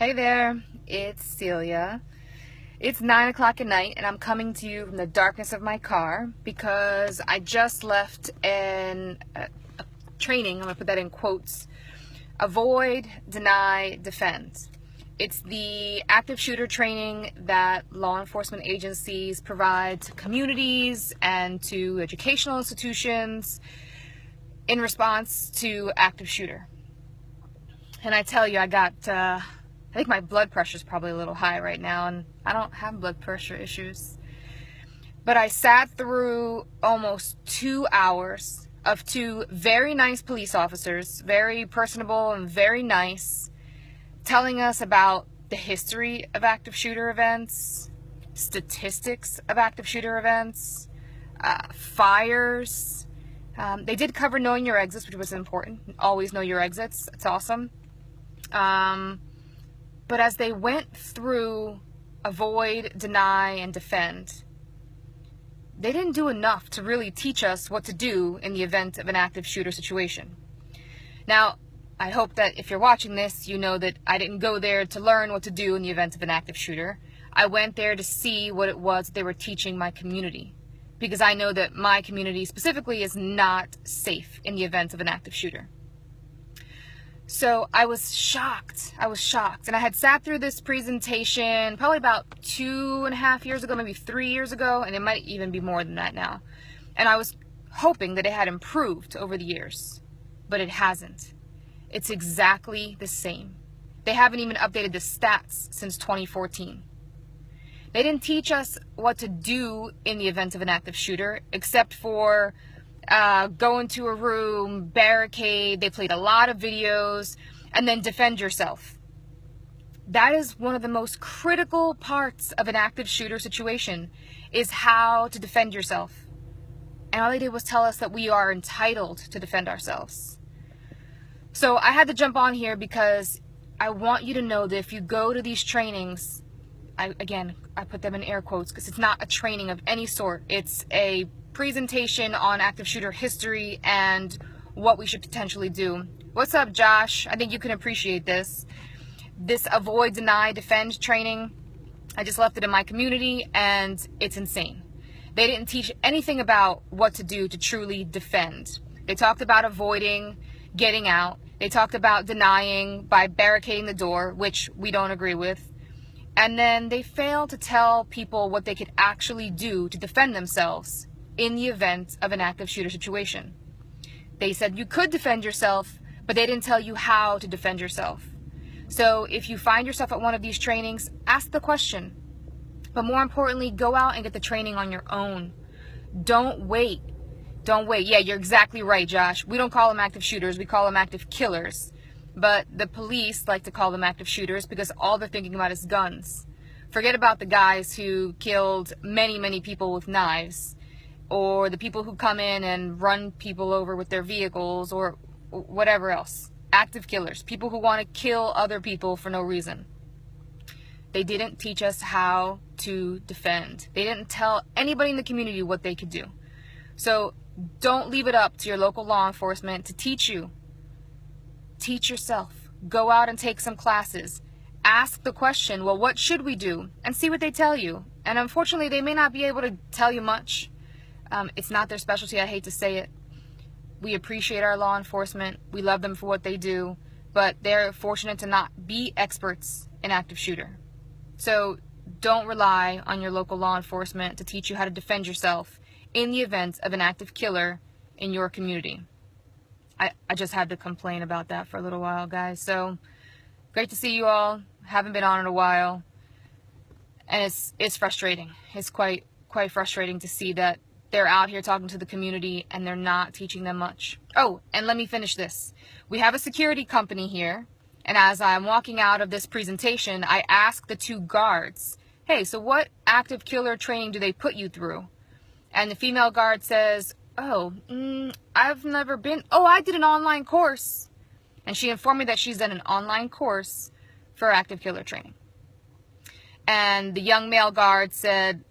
Hey there, it's Celia. It's 9 o'clock at night and I'm coming to you from the darkness of my car because I just left a training, I'm going to put that in quotes, avoid, deny, defend. It's the active shooter training that law enforcement agencies provide to communities and to educational institutions in response to active shooter. And I tell you, I think my blood pressure is probably a little high right now, and I don't have blood pressure issues. But I sat through almost 2 hours of two very nice police officers, very personable and very nice, telling us about the history of active shooter events, statistics of active shooter events, fires. They did cover knowing your exits, which was important. Always know your exits. It's awesome. But as they went through avoid, deny, and defend, they didn't do enough to really teach us what to do in the event of an active shooter situation. Now, I hope that if you're watching this, you know that I didn't go there to learn what to do in the event of an active shooter. I went there to see what it was they were teaching my community, because I know that my community specifically is not safe in the event of an active shooter. So I was shocked. And I had sat through this presentation probably about 2.5 years ago, maybe 3 years ago, and it might even be more than that now. And I was hoping that it had improved over the years, but it hasn't. It's exactly the same. They haven't even updated the stats since 2014. They didn't teach us what to do in the event of an active shooter, except for go into a room, barricade. They played a lot of videos, and then defend yourself. That is one of the most critical parts of an active shooter situation, is how to defend yourself. And all they did was tell us that we are entitled to defend ourselves. So I had to jump on here because I want you to know that if you go to these trainings, I put them in air quotes because it's not a training of any sort. It's a presentation on active shooter history and what we should potentially do. What's up, Josh? I think you can appreciate this. This avoid, deny, defend training, I just left it in my community and it's insane. They didn't teach anything about what to do to truly defend. They talked about avoiding, getting out. They talked about denying by barricading the door, which we don't agree with. And then they failed to tell people what they could actually do to defend themselves in the event of an active shooter situation. They said you could defend yourself, but they didn't tell you how to defend yourself. So if you find yourself at one of these trainings, ask the question. But more importantly, go out and get the training on your own. Don't wait. Don't wait. Yeah, you're exactly right, Josh. We don't call them active shooters. We call them active killers. But the police like to call them active shooters because all they're thinking about is guns. Forget about the guys who killed many, many people with knives, or the people who come in and run people over with their vehicles, or whatever else. Active killers, people who want to kill other people for no reason. They didn't teach us how to defend. They didn't tell anybody in the community what they could do. So don't leave it up to your local law enforcement to teach you. Teach yourself. Go out and take some classes. Ask the question, well, what should we do? And see what they tell you. And unfortunately, they may not be able to tell you much. It's not their specialty. I hate to say it. We appreciate our law enforcement. We love them for what they do. But they're fortunate to not be experts in active shooter. So don't rely on your local law enforcement to teach you how to defend yourself in the event of an active killer in your community. I just had to complain about that for a little while, guys. So great to see you all. Haven't been on in a while. And it's frustrating. It's quite frustrating to see that they're out here talking to the community and they're not teaching them much. Oh, and let me finish this. We have a security company here, and as I'm walking out of this presentation, I asked the two guards, hey, so what active killer training do they put you through? And the female guard says, I've never been, I did an online course. And she informed me that she's done an online course for active killer training. And the young male guard said,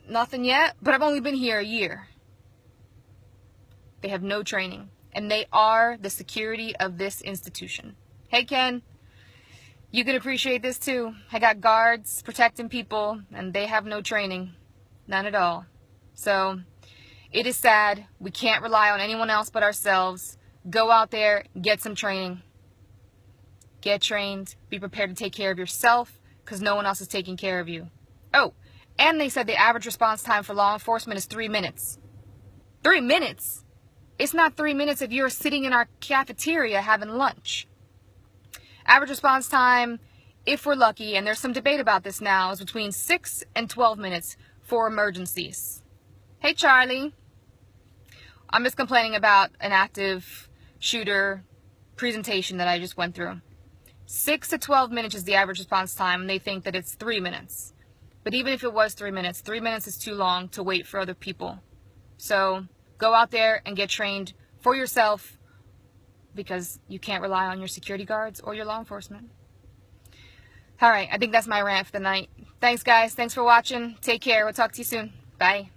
nothing yet, but I've only been here a year. They have no training, and they are the security of this institution. Hey, Ken, you can appreciate this too. I got guards protecting people, and they have no training. None at all. So, it is sad. We can't rely on anyone else but ourselves. Go out there, get some training. Get trained. Be prepared to take care of yourself, because no one else is taking care of you. Oh, and they said the average response time for law enforcement is 3 minutes. 3 minutes? It's not 3 minutes if you're sitting in our cafeteria having lunch. Average response time, if we're lucky, and there's some debate about this now, is between 6 and 12 minutes for emergencies. Hey, Charlie. I'm just complaining about an active shooter presentation that I just went through. 6 to 12 minutes is the average response time, and they think that it's 3 minutes. But even if it was 3 minutes, 3 minutes is too long to wait for other people. So go out there and get trained for yourself, because you can't rely on your security guards or your law enforcement. All right, I think that's my rant for the night. Thanks, guys. Thanks for watching. Take care. We'll talk to you soon. Bye.